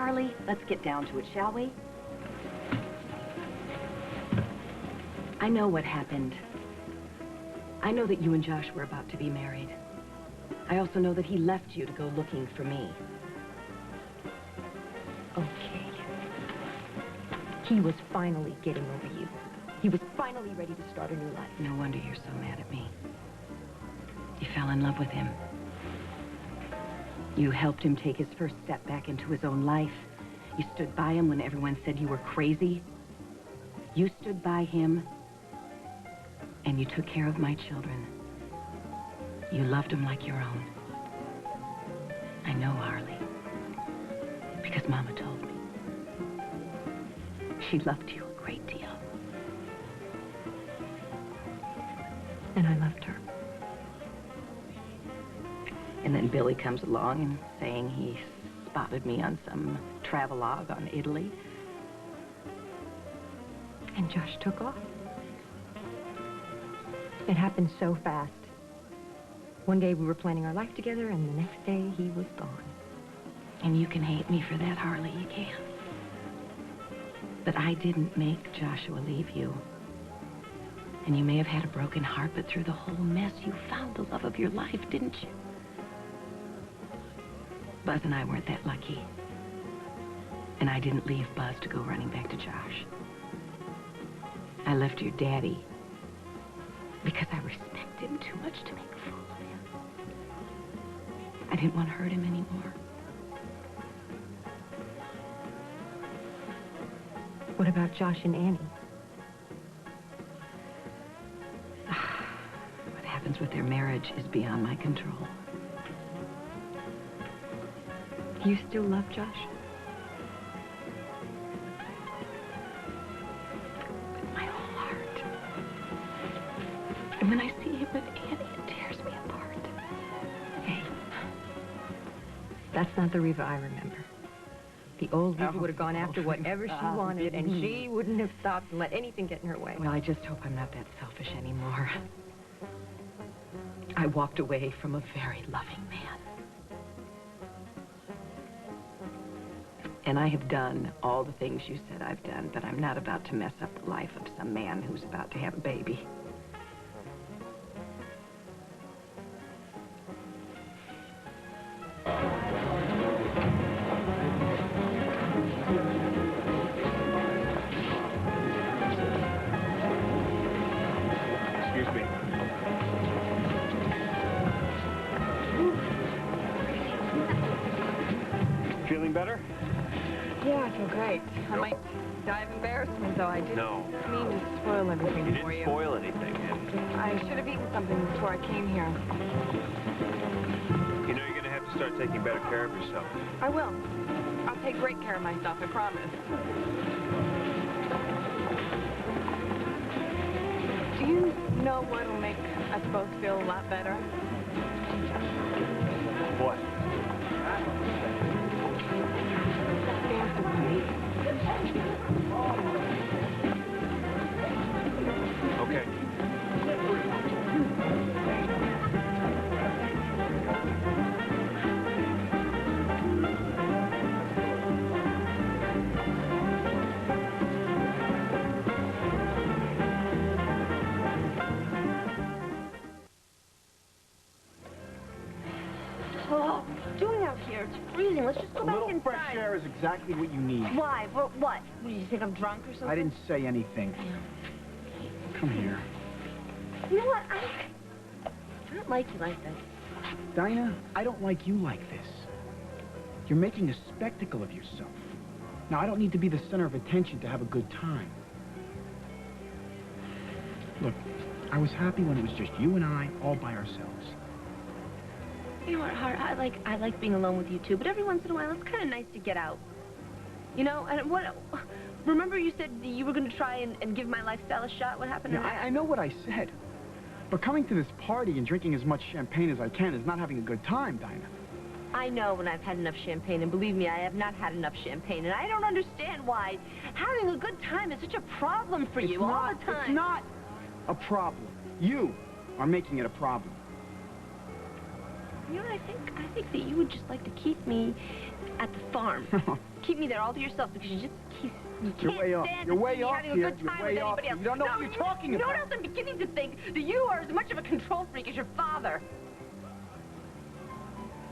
Harley, let's get down to it, shall we? I know what happened. I know that you and Josh were about to be married. I also know that he left you to go looking for me. Okay. He was finally getting over you. He was finally ready to start a new life. No wonder you're so mad at me. You fell in love with him. You helped him take his first step back into his own life. You stood by him when everyone said you were crazy. You stood by him, and you took care of my children. You loved them like your own. I know, Harley, because Mama told me. She loved you a great deal. And I loved her. And then Billy comes along and saying he spotted me on some travelogue on Italy. And Josh took off. It happened so fast. One day we were planning our life together, and the next day he was gone. And you can hate me for that, Harley, you can. But I didn't make Joshua leave you. And you may have had a broken heart, but through the whole mess, you found the love of your life, didn't you? Buzz and I weren't that lucky. And I didn't leave Buzz to go running back to Josh. I left your daddy because I respect him too much to make a fool of him. I didn't want to hurt him anymore. What about Josh and Annie? What happens with their marriage is beyond my control. You still love Josh? With my whole heart. And when I see him with Annie, it tears me apart. Hey, that's not the Reva I remember. The old Reva would have gone after whatever she wanted, and she wouldn't have stopped and let anything get in her way. Well, I just hope I'm not that selfish anymore. I walked away from a very loving man. And I have done all the things you said I've done, but I'm not about to mess up the life of some man who's about to have a baby. Excuse me. Feeling better? Yeah, I feel great. I might die of embarrassment, though I didn't mean to spoil everything for you. You didn't spoil anything. I should have eaten something before I came here. You know you're going to have to start taking better care of yourself. I will. I'll take great care of myself, I promise. Do you know what'll make us both feel a lot better? What? Okay. Oh, doing out here? It's freezing. Let's just go back inside. A little fresh air is exactly what you need. Why? What? Do you think I'm drunk or something? I didn't say anything. Come here. You know what? I don't like you like this. Dinah, I don't like you like this. You're making a spectacle of yourself. Now, I don't need to be the center of attention to have a good time. Look, I was happy when it was just you and I, all by ourselves. You know what, Hart? I like being alone with you too, but every once in a while it's kind of nice to get out. You know, and what? Remember you said you were going to try and give my lifestyle a shot? What happened? Yeah, I know what I said. But coming to this party and drinking as much champagne as I can is not having a good time, Dinah. I know when I've had enough champagne, and believe me, I have not had enough champagne, and I don't understand why having a good time is such a problem for you all the time. It's not a problem. You are making it a problem. You know what I think? I think that you would just like to keep me at the farm. Keep me there all to yourself because you can't You're way off. stand You're to see way me off having here. a good time You're way with anybody off. else. You don't know what you're talking You know about. what else I'm beginning to think? That you are as much of a control freak as your father.